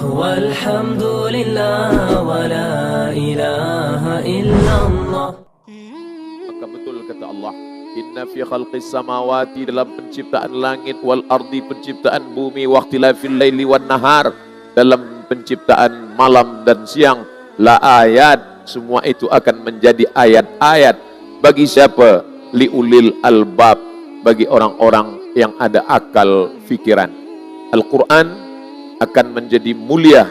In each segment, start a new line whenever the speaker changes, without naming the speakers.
والحمد لله ولا إله إلا الله.
Maka betul kata Allah, inna fi khalqis samawati, dalam penciptaan langit, wal ardi, penciptaan bumi, waqtilafil laili wan nahar, dalam penciptaan malam dan siang, la ayat, semua itu akan menjadi ayat-ayat bagi siapa? Liulil albab, bagi orang-orang yang ada akal fikiran. Al-Quran akan menjadi mulia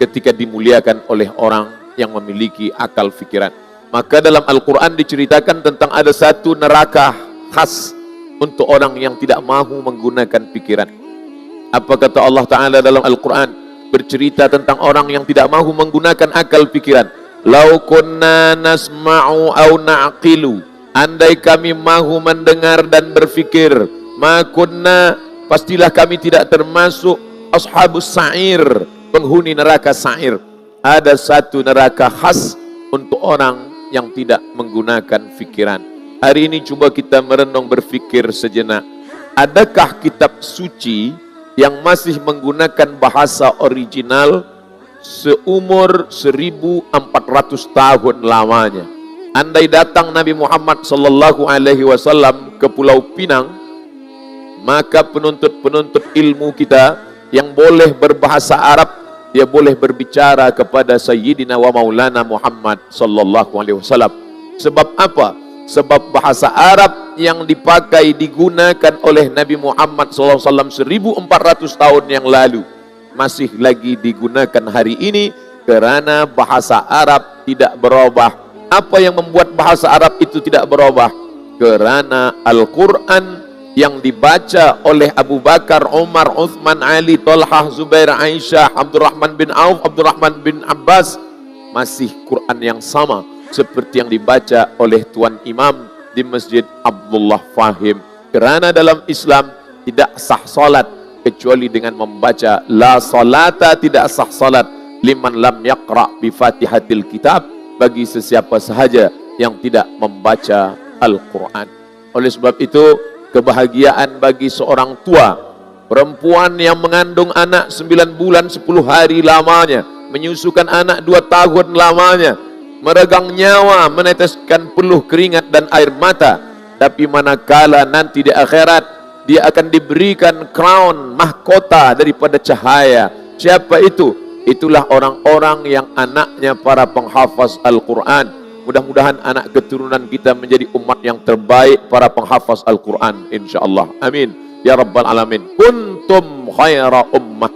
ketika dimuliakan oleh orang yang memiliki akal fikiran. Maka dalam Al-Quran diceritakan tentang ada satu neraka khas untuk orang yang tidak mahu menggunakan pikiran. Apa kata Allah Ta'ala dalam Al-Quran? Bercerita tentang orang yang tidak mahu menggunakan akal pikiran. Lau kunna nasma'u au na'qilu, andai kami mahu mendengar dan berfikir, ma kunna, pastilah kami tidak termasuk ashabus sa'ir, penghuni neraka sa'ir. Ada satu neraka khas untuk orang yang tidak menggunakan fikiran. Hari ini coba kita merenung berfikir sejenak. Adakah kitab suci yang masih menggunakan bahasa original seumur 1400 tahun lamanya? Andai datang Nabi Muhammad sallallahu alaihi wasallam ke Pulau Pinang, maka penuntut-penuntut ilmu kita yang boleh berbahasa Arab, dia boleh berbicara kepada Sayyidina wa Maulana Muhammad sallallahu alaihi wasallam. Sebab apa? Sebab bahasa Arab yang dipakai, digunakan oleh Nabi Muhammad sallallahu alaihi wasallam 1400 tahun yang lalu masih lagi digunakan hari ini, karena bahasa Arab tidak berubah. Apa yang membuat bahasa Arab itu tidak berubah? Karena Al-Quran yang dibaca oleh Abu Bakar, Umar, Uthman, Ali, Talhah, Zubair, Aisyah, Abdurrahman bin Auf, Abdurrahman bin Abbas, masih Quran yang sama seperti yang dibaca oleh Tuan Imam di Masjid Abdullah Fahim. Kerana dalam Islam tidak sah salat kecuali dengan membaca la salata, tidak sah salat liman lam yaqra bi Fatihatil Kitab, bagi sesiapa sahaja yang tidak membaca Al-Quran. Oleh sebab itu, kebahagiaan bagi seorang tua perempuan yang mengandung anak 9 bulan 10 hari lamanya, menyusukan anak 2 tahun lamanya, meregang nyawa, meneteskan peluh keringat dan air mata, tapi manakala nanti di akhirat dia akan diberikan crown, mahkota daripada cahaya. Siapa itu? Itulah orang-orang yang anaknya para penghafaz Al-Quran. Mudah-mudahan anak keturunan kita menjadi umat yang terbaik, para penghafaz Al-Quran, insyaAllah. Amin. Ya Rabbal Alamin. Kuntum khaira ummah.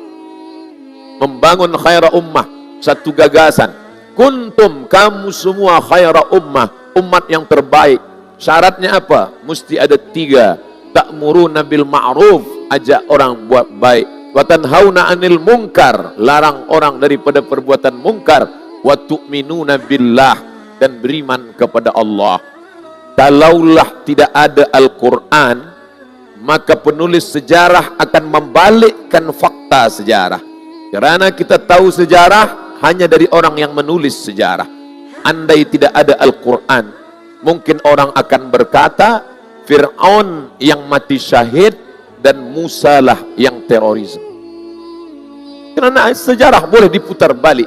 Membangun khaira ummah. Satu gagasan. Kuntum, kamu semua khaira ummah. Umat yang terbaik. Syaratnya apa? Mesti ada 3. Ta'muruna bil ma'ruf. Ajak orang buat baik. Wa tanhauna 'anil munkar, larang orang daripada perbuatan mungkar. Wa tu'minuna billah, dan beriman kepada Allah. Kalaulah tidak ada Al-Quran, maka penulis sejarah akan membalikkan fakta sejarah. Kerana kita tahu sejarah hanya dari orang yang menulis sejarah. Andai tidak ada Al-Quran, mungkin orang akan berkata Fir'aun yang mati syahid dan Musa lah yang terorisme. Kerana sejarah boleh diputar balik,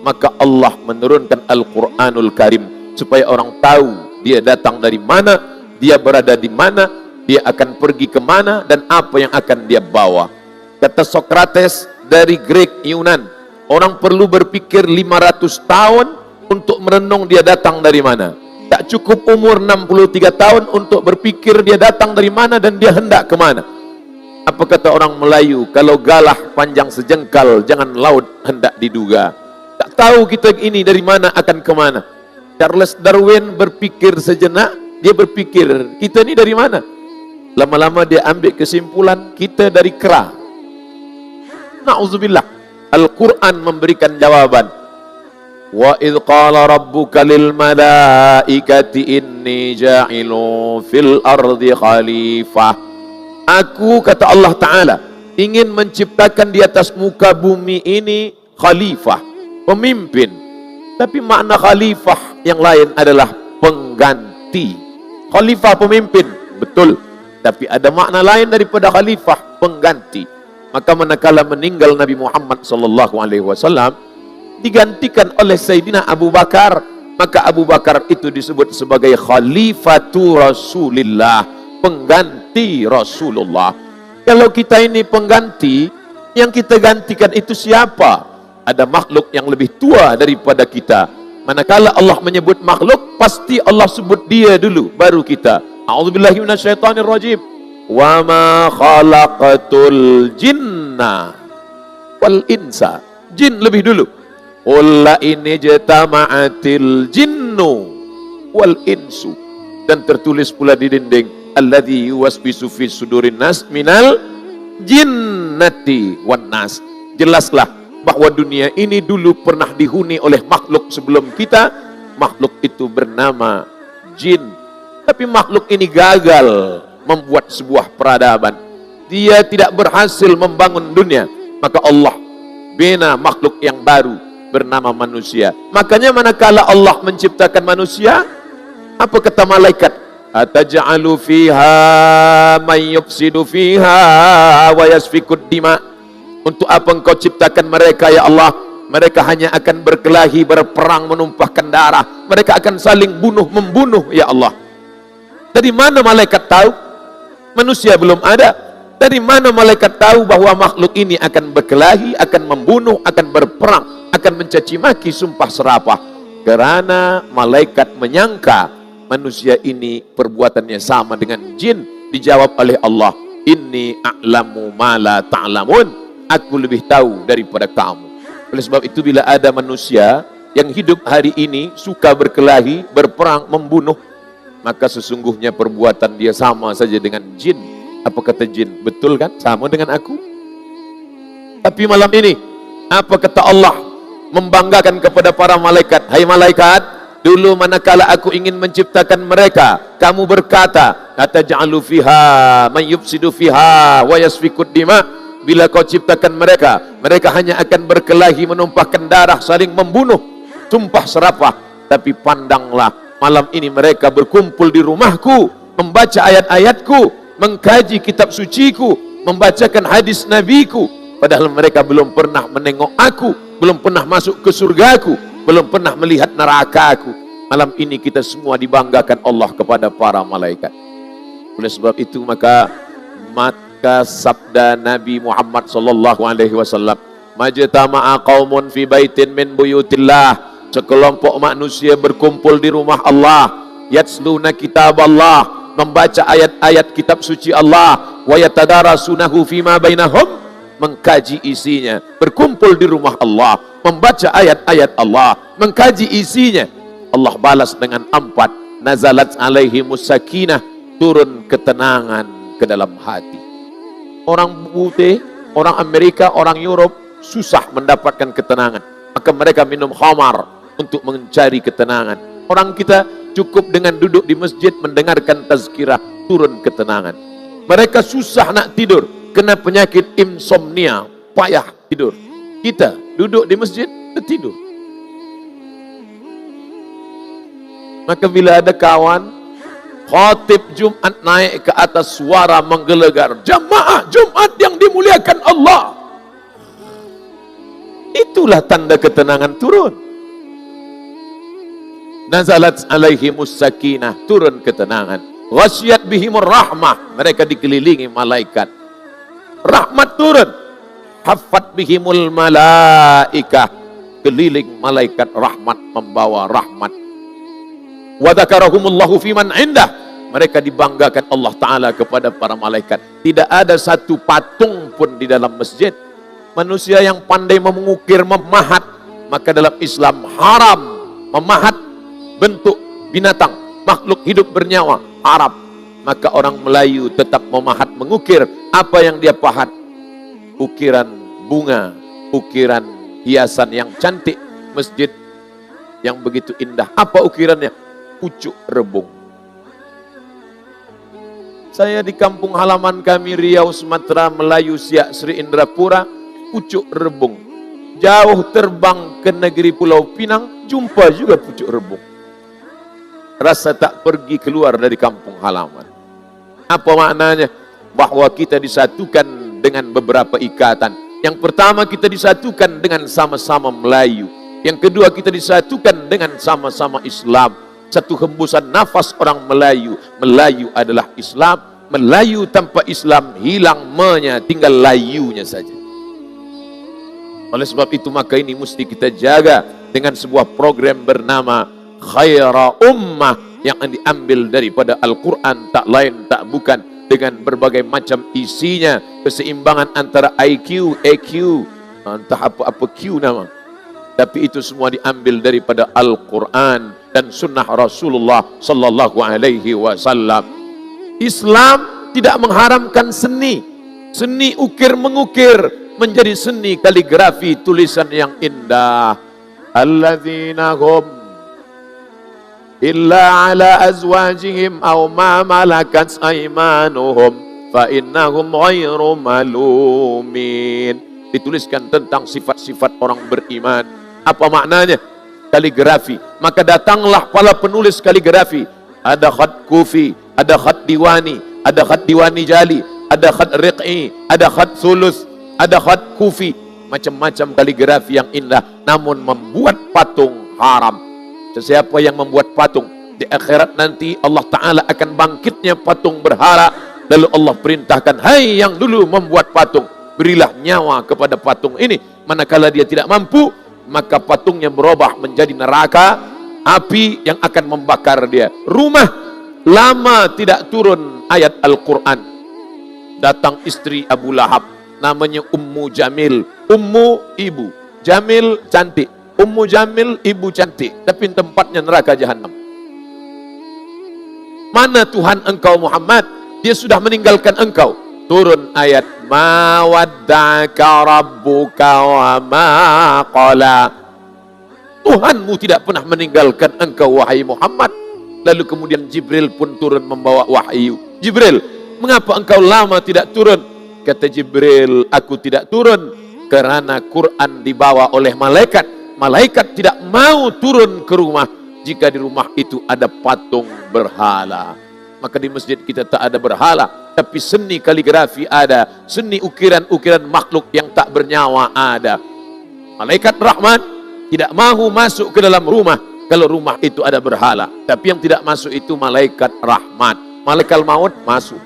maka Allah menurunkan Al-Quranul Karim supaya orang tahu dia datang dari mana, dia berada di mana, dia akan pergi ke mana, dan apa yang akan dia bawa. Kata Sokrates dari Grek Yunan, orang perlu berpikir 500 tahun untuk merenung dia datang dari mana. Tak cukup umur 63 tahun untuk berpikir dia datang dari mana dan dia hendak ke mana. Apa kata orang Melayu? Kalau galah panjang sejengkal, jangan laut hendak diduga. Tak tahu kita ini dari mana akan ke mana. Charles Darwin berpikir sejenak, dia berpikir kita ini dari mana. Lama-lama dia ambil kesimpulan kita dari kera. Na'udzubillah. Al-Quran memberikan jawaban. Wa idh qala rabbuka lil malaikati inni ja'ilun fil ardi khalifah. Aku, kata Allah Ta'ala, ingin menciptakan di atas muka bumi ini khalifah, pemimpin. Tapi makna khalifah yang lain adalah pengganti. Khalifah pemimpin, betul. Tapi ada makna lain daripada khalifah, pengganti. Maka manakala meninggal Nabi Muhammad sallallahu alaihi wasallam, digantikan oleh Sayyidina Abu Bakar. Maka Abu Bakar itu disebut sebagai Khalifatu Rasulillah, pengganti Rasulullah. Kalau kita ini pengganti, yang kita gantikan itu siapa? Ada makhluk yang lebih tua daripada kita. Manakala Allah menyebut makhluk, pasti Allah sebut dia dulu, baru kita. A'udzubillahi minasyaitonirrajim. Wa ma khalaqatul jinna wal insa. Jin lebih dulu. Qul la in ijtama'atil jinnu wal insu. Dan tertulis pula di dinding, alladzi yuwaswisu fi sudurin nas minal jinnati wan nas. Jelaslah bahwa dunia ini dulu pernah dihuni oleh makhluk sebelum kita. Makhluk itu bernama jin. Tapi makhluk ini gagal membuat sebuah peradaban. Dia tidak berhasil membangun dunia. Maka Allah bina makhluk yang baru bernama manusia. Makanya manakala Allah menciptakan manusia, apa kata malaikat? Ataj'alu fiha may yufsidu fiha wa yasfikud dima. Untuk apa engkau ciptakan mereka ya Allah? Mereka hanya akan berkelahi, berperang, menumpahkan darah. Mereka akan saling bunuh-membunuh ya Allah. Dari mana malaikat tahu? Manusia belum ada. Dari mana malaikat tahu bahwa makhluk ini akan berkelahi, akan membunuh, akan berperang, akan mencaci maki, sumpah serapah? Karena malaikat menyangka manusia ini perbuatannya sama dengan jin. Dijawab oleh Allah, inni a'lamu ma la ta'lamun. Aku lebih tahu daripada kamu. Oleh sebab itu bila ada manusia yang hidup hari ini suka berkelahi, berperang, membunuh, maka sesungguhnya perbuatan dia sama saja dengan jin. Apa kata jin? Betul kan? Sama dengan aku. Tapi malam ini, apa kata Allah membanggakan kepada para malaikat? Hai malaikat, dulu manakala aku ingin menciptakan mereka, kamu berkata, ataj'alu fiha man yufsidu fiha wa yasfikud dima. Bila kau ciptakan mereka, mereka hanya akan berkelahi, menumpahkan darah, saling membunuh, sumpah serapah. Tapi pandanglah, malam ini mereka berkumpul di rumahku, membaca ayat-ayatku, mengkaji kitab suciku, membacakan hadis nabiku. Padahal mereka belum pernah menengok aku, belum pernah masuk ke surgaku, belum pernah melihat nerakaku. Malam ini kita semua dibanggakan Allah kepada para malaikat. Oleh sebab itu maka sabda Nabi Muhammad sallallahu alaihi wasallam, majtama'a qaumun fi baitin min buyutillah. Sekelompok manusia berkumpul di rumah Allah, yatsluna kitab Allah, membaca ayat-ayat kitab suci Allah, wa yatadarasunahu fima bainahum, mengkaji isinya. Berkumpul di rumah Allah, membaca ayat-ayat Allah, mengkaji isinya. Allah balas dengan 4, nazalat alaihimus sakinah, turun ketenangan ke dalam hati. Orang putih, orang Amerika, orang Europe susah mendapatkan ketenangan. Maka mereka minum khamar untuk mencari ketenangan. Orang kita cukup dengan duduk di masjid mendengarkan tazkirah, turun ketenangan. Mereka susah nak tidur, kena penyakit insomnia, payah tidur. Kita duduk di masjid, tidur. Maka bila ada kawan khatib Jumat naik ke atas, suara menggelegar, jamaah Jumat yang dimuliakan Allah, itulah tanda ketenangan turun. Nazalat alaihimus sakinah, turun ketenangan. Ghasyiyat bihimur rahmah, mereka dikelilingi malaikat, rahmat turun. Haffat bihimul malaikah, keliling malaikat rahmat, membawa rahmat. Wa dzakarahumullahu fiman indah, mereka dibanggakan Allah Ta'ala kepada para malaikat. Tidak ada satu patung pun di dalam masjid. Manusia yang pandai mengukir, memahat, maka dalam Islam haram memahat bentuk binatang, makhluk hidup bernyawa, haram. Maka orang Melayu tetap memahat, mengukir. Apa yang dia pahat? Ukiran bunga, ukiran hiasan yang cantik, masjid yang begitu indah. Apa ukirannya? Pucuk rebung. Saya di kampung halaman kami Riau, Sumatera, Melayu, Siak, Sri Indrapura, pucuk rebung. Jauh terbang ke negeri Pulau Pinang, jumpa juga pucuk rebung. Rasa tak pergi keluar dari kampung halaman. Apa maknanya? Bahwa kita disatukan dengan beberapa ikatan. Yang pertama, kita disatukan dengan sama-sama Melayu. Yang kedua, kita disatukan dengan sama-sama Islam. Satu hembusan nafas orang Melayu. Melayu adalah Islam. Melayu tanpa Islam hilang menya, tinggal layunya saja. Oleh sebab itu maka ini mesti kita jaga dengan sebuah program bernama Khaira Ummah yang diambil daripada Al-Quran, tak lain tak bukan, dengan berbagai macam isinya, keseimbangan antara IQ, EQ, entah apa-apa Q nama. Tapi itu semua diambil daripada Al-Quran dan sunnah Rasulullah sallallahu alaihi wasallam. Islam tidak mengharamkan seni. Seni ukir-mengukir menjadi seni kaligrafi, tulisan yang indah. Alladzina hum illa ala azwajihim aw ma malakat aymanuhum fa innahum ghairu malumin. Dituliskan tentang sifat-sifat orang beriman. Apa maknanya? Kaligrafi. Maka datanglah para penulis kaligrafi. Ada khat kufi, ada khat diwani, ada khat diwani jali, ada khat riq'i, ada khat sulus, ada khat kufi. Macam-macam kaligrafi yang indah, namun membuat patung haram. Sesiapa yang membuat patung, di akhirat nanti Allah Ta'ala akan bangkitnya patung berhala. Lalu Allah perintahkan, hai yang dulu membuat patung, berilah nyawa kepada patung ini. Manakala dia tidak mampu, maka patungnya berubah menjadi neraka, api yang akan membakar dia. Rumah lama tidak turun ayat Al-Quran. Datang istri Abu Lahab, namanya Ummu Jamil. Ummu ibu, Jamil cantik. Ummu Jamil ibu cantik, tapi tempatnya neraka jahanam. Mana Tuhan engkau Muhammad? Dia sudah meninggalkan engkau. Turun ayat ma wadda'aka rabbuka wa ma qala. Tuhanmu tidak pernah meninggalkan engkau wahai Muhammad. Lalu kemudian Jibril pun turun membawa wahyu. Jibril, mengapa engkau lama tidak turun? Kata Jibril, aku tidak turun karena Quran dibawa oleh malaikat. Malaikat tidak mau turun ke rumah jika di rumah itu ada patung berhala. Maka di masjid kita tak ada berhala, tapi seni kaligrafi ada, seni ukiran-ukiran makhluk yang tak bernyawa ada. Malaikat Rahman tidak mahu masuk ke dalam rumah kalau rumah itu ada berhala. Tapi yang tidak masuk itu malaikat Rahman. Malaikat maut masuk.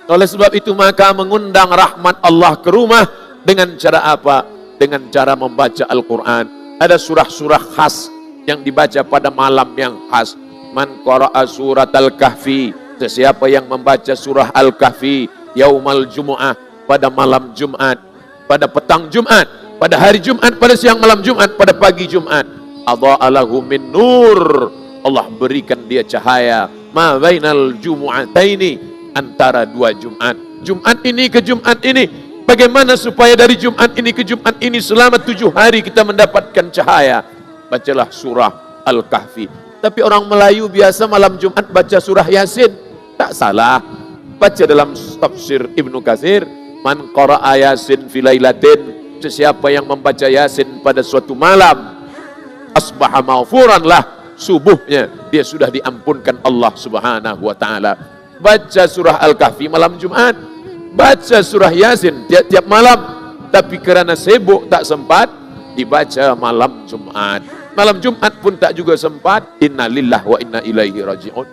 Oleh sebab itu maka mengundang rahmat Allah ke rumah dengan cara apa? Dengan cara membaca Al-Quran. Ada surah-surah khas yang dibaca pada malam yang khas. Man qara'a surat Al-Kahfi, sesiapa yang membaca surah Al-Kahfi yaumal Jumu'ah, pada malam Jumat, pada petang Jumat, pada hari Jumat, pada siang malam Jumat, pada pagi Jumat, adha'a lahu min nur, Allah berikan dia cahaya ma bainal jumu'ataini, antara dua Jumat. Jumat ini ke Jumat ini. Bagaimana supaya dari Jumat ini ke Jumat ini selama 7 hari kita mendapatkan cahaya? Bacalah surah Al-Kahfi. Tapi orang Melayu biasa malam Jumat baca surah Yasin. Tak salah. Baca dalam tafsir Ibnu Katsir, man qara'a Yasin fi lailatin, sesiapa yang membaca Yasin pada suatu malam, asbaha maghfuran lah, subuhnya dia sudah diampunkan Allah Subhanahu wa taala. Baca surah Al-Kahfi malam Jumat. Baca surah Yasin tiap-tiap malam, tapi kerana sibuk tak sempat dibaca malam Jumat. Malam Jumat pun tak juga sempat. Inna lillah wa inna ilaihi raji'un.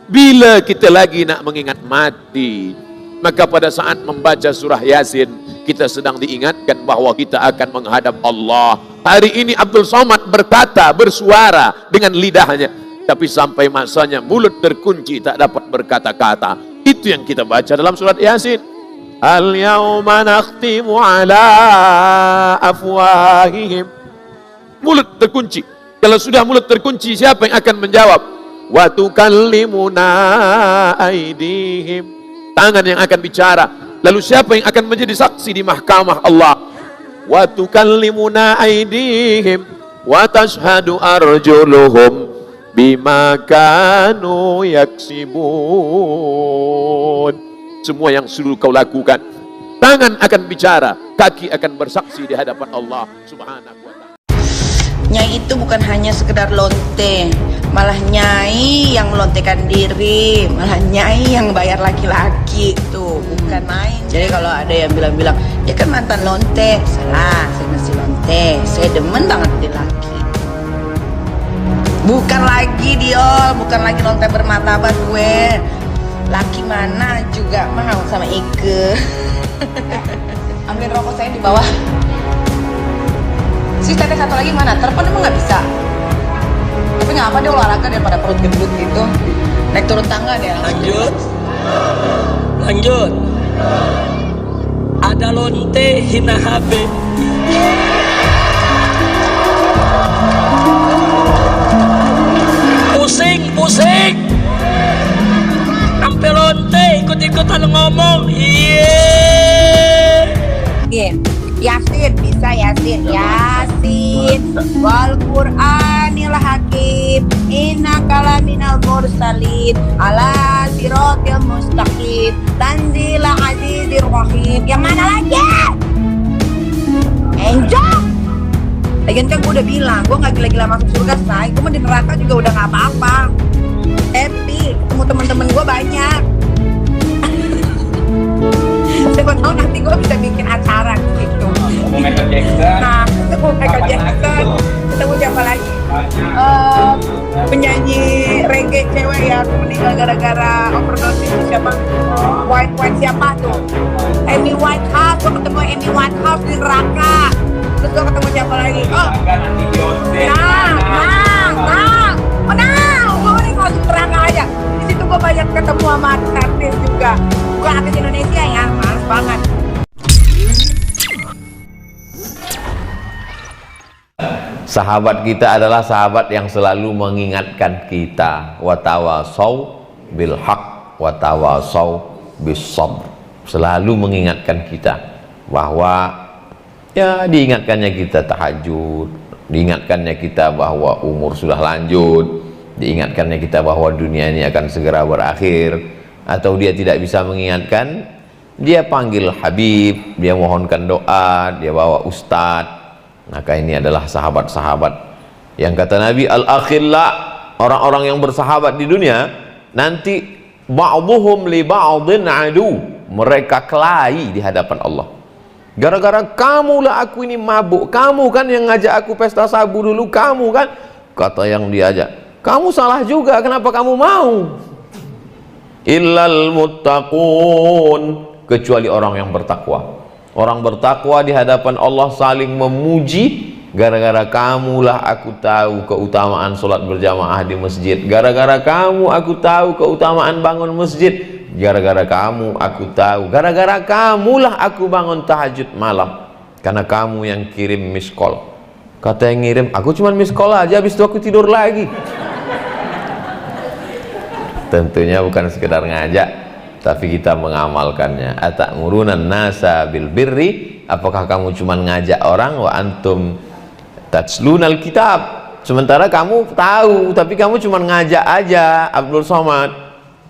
Bila kita lagi nak mengingat mati, maka pada saat membaca surah Yasin kita sedang diingatkan bahawa kita akan menghadap Allah. Hari ini Abdul Somad berkata, bersuara dengan lidahnya, tapi sampai masanya mulut terkunci tak dapat berkata-kata. Itu yang kita baca dalam surat Yasin. Al-yawma nakhtimu ala afwahihim. Mulut terkunci. Kalau sudah mulut terkunci, siapa yang akan menjawab? Wa tukallimuna aydihim. Tangan yang akan bicara. Lalu siapa yang akan menjadi saksi di mahkamah Allah? Wa tukallimuna aydihim wa tashhadu arjuluhum bima kanu yaksibun. Semua yang sudah kau lakukan, tangan akan bicara, kaki akan bersaksi di hadapan Allah Subhanahu wa ta'ala.
Nyai itu bukan hanya sekedar lonte, malah nyai yang melontekan diri, malah nyai yang bayar laki-laki tuh, bukan main. Jadi kalau ada yang bilang-bilang dia kan mantan lonte, salah, saya masih lonte, saya demen banget di laki. Bukan lagi Diol, bukan lagi lonte bermartabat gue. Laki mana juga mau sama Ike. Ambil rokok saya di bawah. Si teteh satu lagi mana? Telepon emang nggak bisa. Tapi nggak apa, dia olahraga daripada perut gendut gitu. Naik turun tangga dia.
Lanjut. Ada lonte hina habib. Pusing. Sampai lonte ikut-ikutan ngomong.
Iya. Yasin, bisa Yasin. Wal Qur'anil Hakim, innaka laminal mursalin ala siratil mustaqim, tanzil azizir rahim. Yang mana lagi? Enjok. Lagian kan gue udah bilang, gue gak gila-gila masuk surga, say. Gue mah di neraka juga udah gak apa-apa. Happy, ketemu temen-temen gue banyak. Siapa tahu nanti gue bisa bikin acara gitu.
Michael Jackson.
Nah, ketemu Michael Jackson. Ketemu siapa lagi? Penyanyi reggae cewek yang meninggal gara-gara overdosis itu siapa? White siapa tuh? Amy Winehouse. Gue ketemu Amy Winehouse di neraka. Terus gue ketemu siapa lagi? Oh, gue mending masuk neraka aja. Di situ gue banyak ketemu sama artis juga. Bukan artis Indonesia ya, males banget.
Sahabat kita adalah sahabat yang selalu mengingatkan kita, watawasau bil haq watawasau bis sabr. Selalu mengingatkan kita bahwa ya, diingatkannya kita tahajud, diingatkannya kita bahwa umur sudah lanjut, diingatkannya kita bahwa dunia ini akan segera berakhir. Atau dia tidak bisa mengingatkan, dia panggil Habib, dia mohonkan doa, dia bawa ustadz. Maka ini adalah sahabat-sahabat yang kata Nabi, al-akhilla, orang-orang yang bersahabat di dunia nanti ba'dhuhum li ba'dhin adu, mereka kelahi di hadapan Allah. Gara-gara kamulah aku ini mabuk, kamu kan yang ngajak aku pesta sabu dulu, kamu kan, kata yang diajak, kamu salah juga, kenapa kamu mau? Illal muttaqun, kecuali orang yang bertakwa. Orang bertakwa di hadapan Allah saling memuji. Gara-gara kamulah aku tahu keutamaan sholat berjamaah di masjid, gara-gara kamu aku tahu keutamaan bangun masjid, gara-gara kamu aku tahu, gara-gara kamulah aku bangun tahajud malam, karena kamu yang kirim miss call. Kata yang ngirim, aku cuma miss call aja, habis itu aku tidur lagi. Tentunya bukan sekedar ngajak, tapi kita mengamalkannya. Ata'murunan nasa bil birri, apakah kamu cuma ngajak orang, wa antum tatslunal kitab, sementara kamu tahu tapi kamu cuma ngajak aja. Abdul Somad.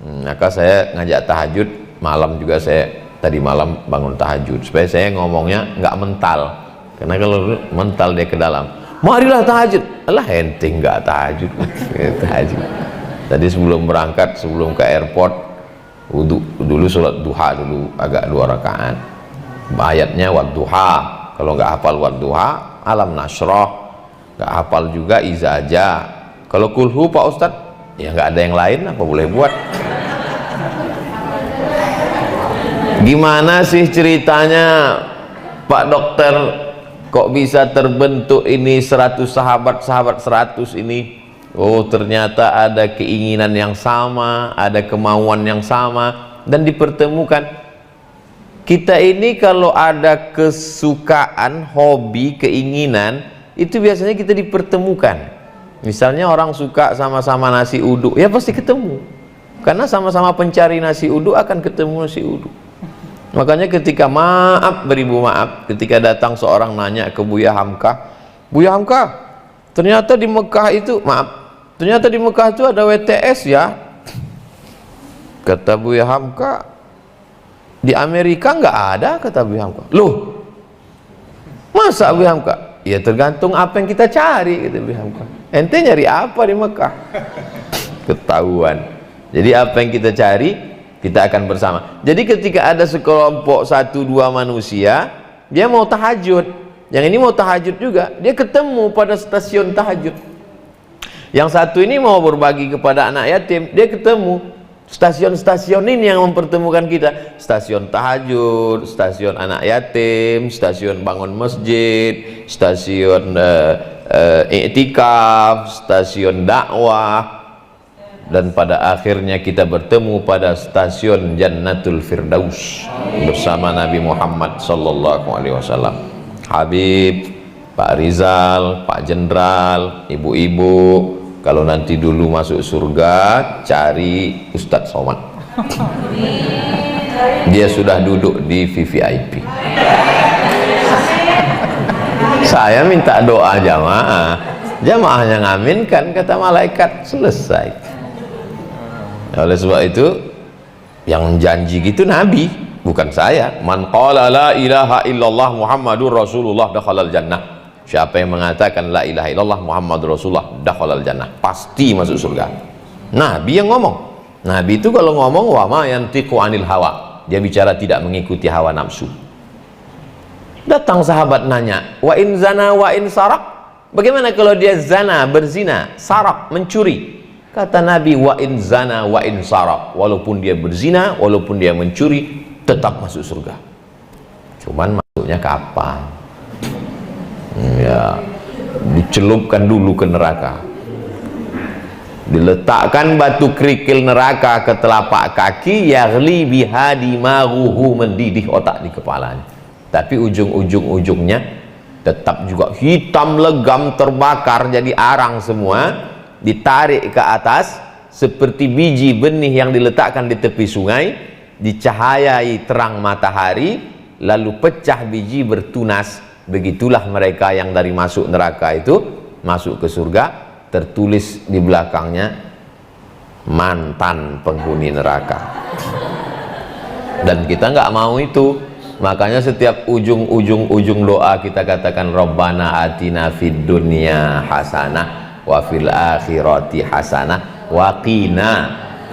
Maka saya ngajak tahajud malam juga, saya tadi malam bangun tahajud supaya saya ngomongnya nggak mental, karena kalau mental dia ke dalam, marilah tahajud, alah henting nggak tahajud. Tahajud tadi sebelum berangkat, sebelum ke airport, wudhu dulu, sholat duha dulu agak 2 rakaat. Ayatnya wadduha, kalau nggak hafal wadduha, alam nasroh, nggak hafal juga iza aja. Kalau kulhu Pak Ustadz, ya nggak ada yang lain, apa boleh buat. Gimana sih ceritanya Pak Dokter, kok bisa terbentuk ini 100 sahabat 100 ini? Oh, ternyata ada keinginan yang sama, ada kemauan yang sama, dan dipertemukan. Kita ini kalau ada kesukaan, hobi, keinginan, itu biasanya kita dipertemukan. Misalnya orang suka sama-sama nasi uduk, ya pasti ketemu, karena sama-sama pencari nasi uduk akan ketemu nasi uduk. Makanya ketika beribu maaf, ketika datang seorang nanya ke Buya Hamka, Buya Hamka, ternyata di Mekah itu, ternyata di Mekah itu ada WTS ya. Kata Buya Hamka, di Amerika nggak ada, kata Buya Hamka. Loh, masa Buya Hamka?
Ya tergantung apa yang kita cari, kata beliau. Ente nyari apa di Mekah? Ketahuan. Jadi apa yang kita cari, kita akan bersama. Jadi ketika ada sekelompok 1-2 manusia, dia mau tahajud, yang ini mau tahajud juga, dia ketemu pada stasiun tahajud. Yang satu ini mau berbagi kepada anak yatim, dia ketemu. Stasiun-stasiun ini yang mempertemukan kita. Stasiun tahajud, stasiun anak yatim, stasiun bangun masjid, stasiun iktikaf, stasiun dakwah, dan pada akhirnya kita bertemu pada stasiun Jannatul Firdaus bersama Nabi Muhammad sallallahu alaihi wasallam. Habib, Pak Rizal, Pak Jenderal, ibu-ibu, kalau nanti dulu masuk surga, cari Ustadz Somad. Dia sudah duduk di VVIP. Saya minta doa jamaah, jamaahnya ngaminkan, kata malaikat, selesai. Oleh sebab itu, yang janji gitu Nabi, bukan saya. Man qala la ilaha illallah Muhammadur Rasulullah dakhalal jannah. Siapa yang mengatakan la ilaha illallah Muhammadur Rasulullah dakhalal jannah, pasti masuk surga. Nabi yang ngomong. Nabi itu kalau ngomong wa ma yantiqu anil hawa, dia bicara tidak mengikuti hawa nafsu. Datang sahabat nanya, wa in zana wa in sarak, bagaimana kalau dia zana, berzina, sarak, mencuri? Kata Nabi, wa in zana wa in sarak, walaupun dia berzina, walaupun dia mencuri, tetap masuk surga. Cuman masuknya kapan? Ya, dicelupkan dulu ke neraka, diletakkan batu kerikil neraka ke telapak kaki, yaghli biha dimaruhu, mendidih otak di kepalanya. Tapi ujung-ujungnya tetap juga hitam legam, terbakar jadi arang semua, ditarik ke atas seperti biji benih yang diletakkan di tepi sungai, dicahayai terang matahari, lalu pecah biji bertunas. Begitulah mereka yang dari masuk neraka itu masuk ke surga, tertulis di belakangnya mantan penghuni neraka. Dan kita nggak mau itu, makanya setiap ujung doa kita katakan Rabbana atina fid dunya hasanah wa fil akhirati hasanah wa qina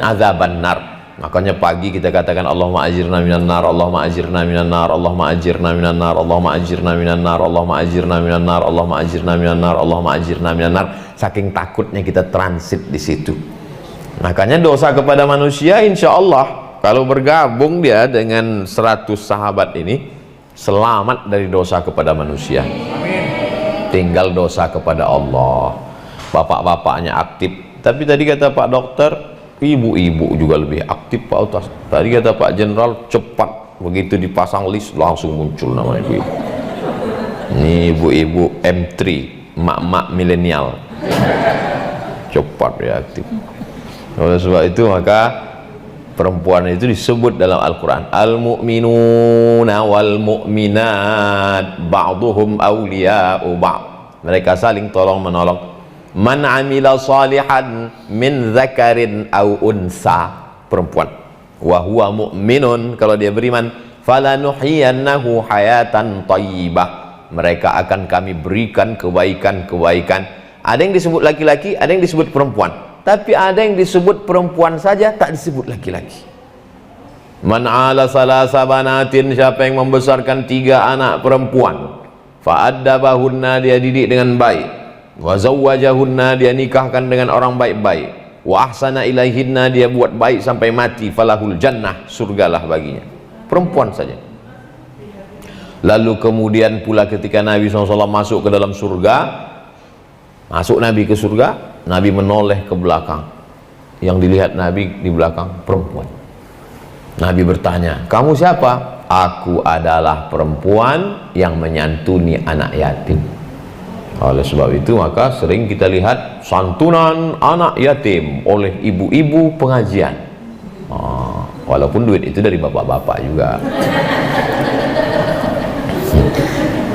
adzabannar. Makanya pagi kita katakan Allahumma ajirna minan nar, Allahumma ajirna minan nar, Allahumma ajirna minan nar, Allahumma ajirna minan nar, Allahumma ajirna minan nar, Allahumma ajirna minan nar, Allahumma ajirna minan nar. Saking takutnya kita transit di situ. Makanya dosa kepada manusia, insya Allah kalau bergabung dia dengan 100 sahabat ini, selamat dari dosa kepada manusia. Tinggal dosa kepada Allah. Bapak-bapaknya aktif, tapi tadi kata Pak Dokter, ibu-ibu juga lebih aktif Pak Utas. Tadi kata Pak Jenderal, cepat, begitu dipasang list langsung muncul nama ibu-ibu. Ini ibu-ibu M3, mak-mak milenial, cepat ya aktif. Oleh sebab itu maka perempuan itu disebut dalam Al-Quran, al-mu'minuna wal mu'minat ba'duhum awliya'u ba'd, mereka saling tolong menolong. Man amila salihan min zakarin au unsa, perempuan, wa huwa mu'minun, kalau dia beriman, falanuhyiyannahu hayatan thayyibah, mereka akan kami berikan kebaikan-kebaikan. Ada yang disebut laki-laki, ada yang disebut perempuan, tapi ada yang disebut perempuan saja, tak disebut laki-laki. Man ala salasa banatin, siapa yang membesarkan 3 anak perempuan, fa'addabahunna, dia didik dengan baik, wa zawwajahunna, dia nikahkan dengan orang baik-baik, wa ahsana ilaihinna, dia buat baik sampai mati, falahul jannah, surgalah baginya. Perempuan saja. Lalu kemudian pula ketika Nabi SAW masuk ke dalam surga, masuk Nabi ke surga, Nabi menoleh ke belakang, yang dilihat Nabi di belakang perempuan. Nabi bertanya, kamu siapa? Aku adalah perempuan yang menyantuni anak yatim. Oleh sebab itu maka sering kita lihat santunan anak yatim oleh ibu-ibu pengajian, walaupun duit itu dari bapak-bapak juga.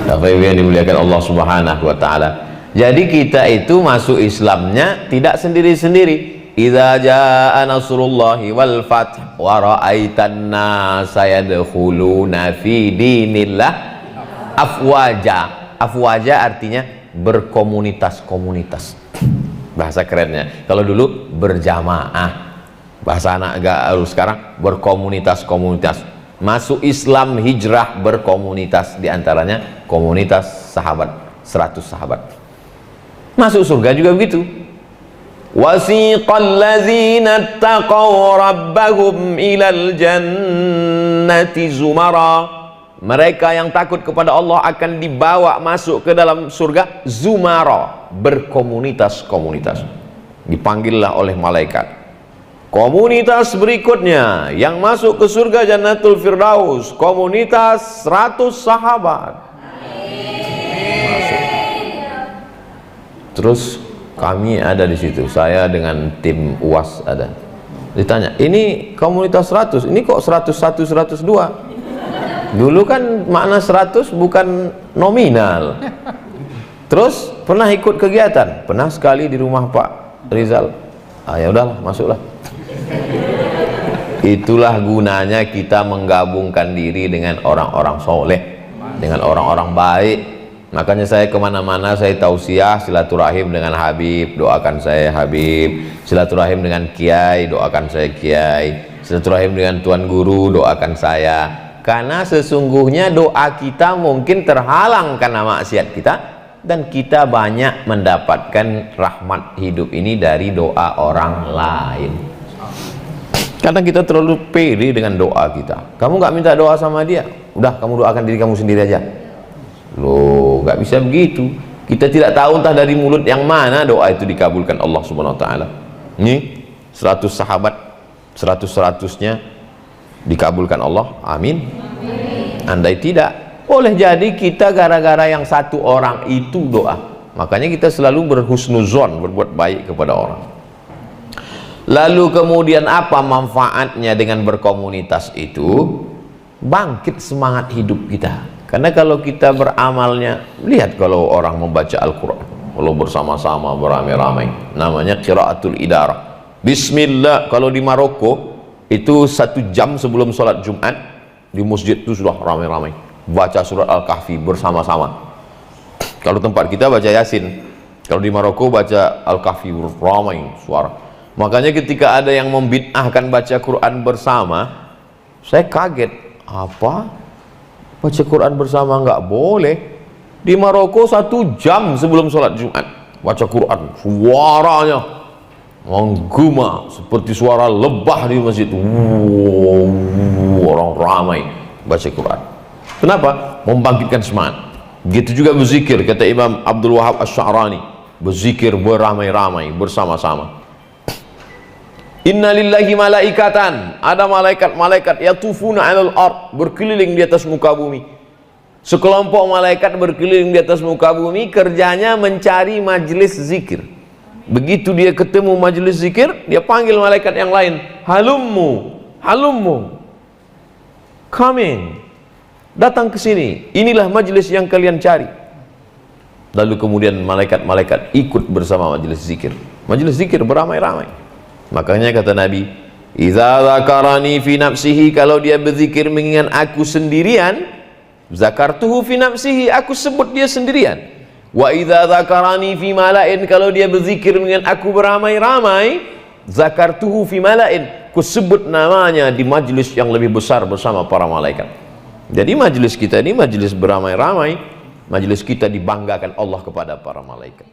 Bapak Ibu yang dimuliakan Allah Subhanahu wa taala. Jadi kita itu masuk Islamnya tidak sendiri-sendiri. Idza jaa nasrullahi wal fath wa ra'aitan nasa yadkhuluna fi dinillah afwaja. afwaja artinya berkomunitas-komunitas. Bahasa kerennya. Kalau dulu berjamaah. Bahasa anak gaul sekarang berkomunitas-komunitas. Masuk Islam, hijrah, berkomunitas, diantaranya komunitas sahabat, 100 sahabat. Masuk surga juga begitu. Wasiqal ladzina taqaw rabbahum ilal jannati zumara. Mereka yang takut kepada Allah akan dibawa masuk ke dalam surga zumara, berkomunitas-komunitas. Dipanggillah oleh malaikat. Komunitas berikutnya yang masuk ke surga Jannatul Firdaus, komunitas 100 sahabat. Masuk. Terus kami ada di situ, saya dengan tim UAS ada. Ditanya, ini komunitas 100, ini kok 101, 102? Dulu kan makna 100 bukan nominal. Terus pernah ikut kegiatan? Pernah sekali di rumah Pak Rizal. Ya udahlah, masuklah. Itulah gunanya kita menggabungkan diri dengan orang-orang soleh, dengan orang-orang baik. Makanya saya kemana-mana saya tausiah silaturahim dengan Habib, doakan saya Habib. Silaturahim dengan Kiai, doakan saya Kiai. Silaturahim dengan Tuan Guru, doakan saya. Karena sesungguhnya doa kita mungkin terhalang karena maksiat kita, dan kita banyak mendapatkan rahmat hidup ini dari doa orang lain. Kadang kita terlalu pede dengan doa kita. Kamu nggak minta doa sama dia, udah kamu doakan diri kamu sendiri aja. Loh, nggak bisa begitu. Kita tidak tahu entah dari mulut yang mana doa itu dikabulkan Allah Subhanahu Wa Taala. Ini 100 sahabat, 100-100-nya dikabulkan Allah, amin. Andai tidak, boleh jadi kita gara-gara yang satu orang itu doa. Makanya kita selalu berhusnuzon, berbuat baik kepada orang. Lalu kemudian apa manfaatnya dengan berkomunitas itu? Bangkit semangat hidup kita. Karena kalau kita beramalnya, lihat kalau orang membaca Al-Quran, kalau bersama-sama beramai-ramai, namanya qiraatul idarah. Bismillah. Kalau di Maroko itu 1 jam sebelum sholat Jumat di masjid itu sudah ramai-ramai baca surat Al-Kahfi bersama-sama. Kalau tempat kita baca Yasin, kalau di Maroko baca Al-Kahfi ramai suara. Makanya ketika ada yang membid'ahkan baca Quran bersama, saya kaget. Apa? Baca Quran bersama nggak boleh? Di Maroko 1 jam sebelum sholat Jumat baca Quran, suaranya menggema seperti suara lebah di masjid. Orang ramai baca Quran. Kenapa? Membangkitkan semangat. Begitu juga berzikir, kata Imam Abdul Wahab Asy-Sya'rani, berzikir beramai-ramai bersama-sama. Inna lillahi malaikatan, ada malaikat-malaikat yatufuna 'alal ard, berkeliling di atas muka bumi. Sekelompok malaikat berkeliling di atas muka bumi, kerjanya mencari majelis zikir. Begitu dia ketemu majelis zikir, dia panggil malaikat yang lain, halummu, halummu, come in, datang ke sini, inilah majelis yang kalian cari. Lalu kemudian malaikat-malaikat ikut bersama majelis zikir. Majelis zikir beramai-ramai. Makanya kata Nabi, idza zakarani fi nafsihi, kalau dia berzikir mengingat aku sendirian, zakartuhu fi nafsihi, aku sebut dia sendirian. Wa idza dzakarani fi mala'in, kalau dia berzikir dengan aku beramai-ramai, zakartuhu fi mala'in, ku sebut namanya di majlis yang lebih besar bersama para malaikat. Jadi majlis kita ini majlis beramai-ramai, majlis kita dibanggakan Allah kepada para malaikat.